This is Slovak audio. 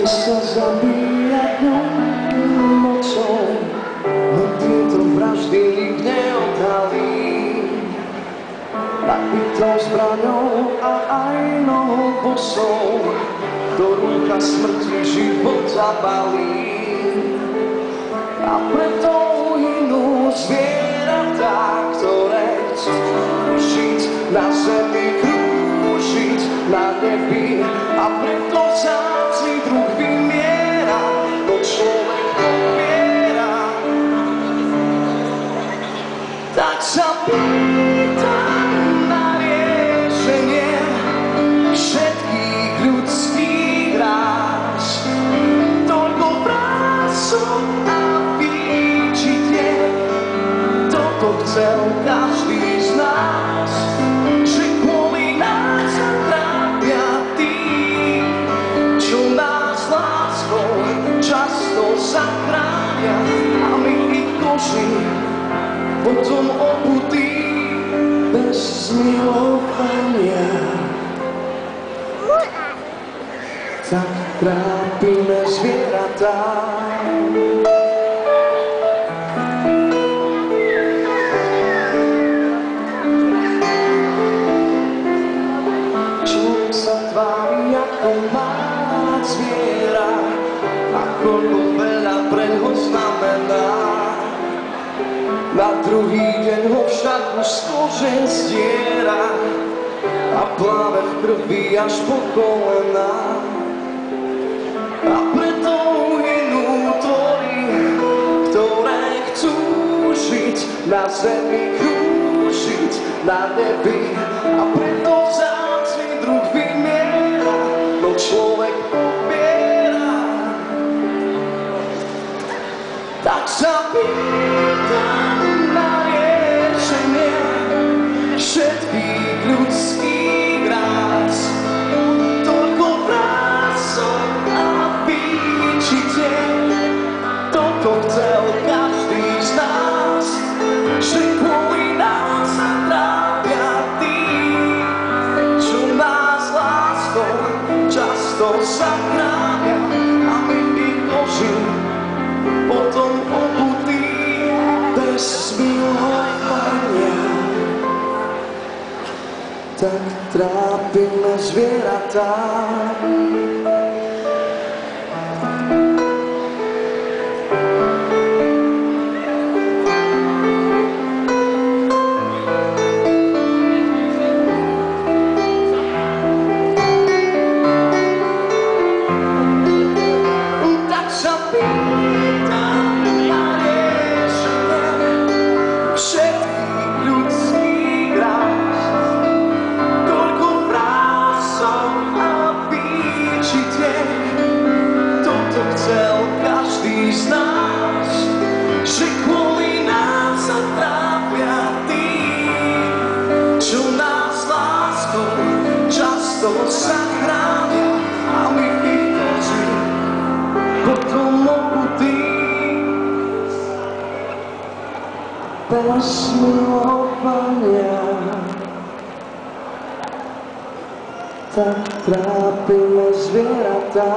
sa zabíjať dňom nocou, no tieto vraždy nik neodhalí. Nabitou zbraňou a aj nohou bosou, do rúcha smrti život zabalí. A preto hynú zvieratá, ktoré chcú žiť na zemi, krúžiť na nebi. A preto vzácny druh vymiera, no človek pomiera. Tak sa pýtam na riešenie všetkých ľudských ráz. Toľko vrások a výčitie, toto chcel každý z nás, že kvôli nás sa trápia tí, čo nás láskou často zachránia, a my ich koži potom obutí bez milovania. Tak trápime zvieratá. Človek sa tvári ako malá zviera, a koľko veľa preho znamená. Na druhý deň ho však už z kože zdiera a pláve v krvi až po kolená. A preto hynú tvory, ktoré chcú žiť na zemi, krúžiť na nebi. A preto vzácny druh vymiera, no človek pomiera. Tak sa pýtam na riešenie všetkých ľudských ráz. Toľko vrások a výčitie, toto chcel každý z nás, že kvôli nás sa trápia tí, čo nás láskou často zachránia, a my ich koži potom obutí bez milovania. Tak trápime zvieratá. Tak sa pýtam na riešenie všetkých ľudských ráz. Toľko vrások a výčitiek, toto chcel každý z nás, že kvôli nás sa trápia tí, čo nás láskou často zachránia, a my ich koži potom obutí bez milovania. Tak trápime zvieratá.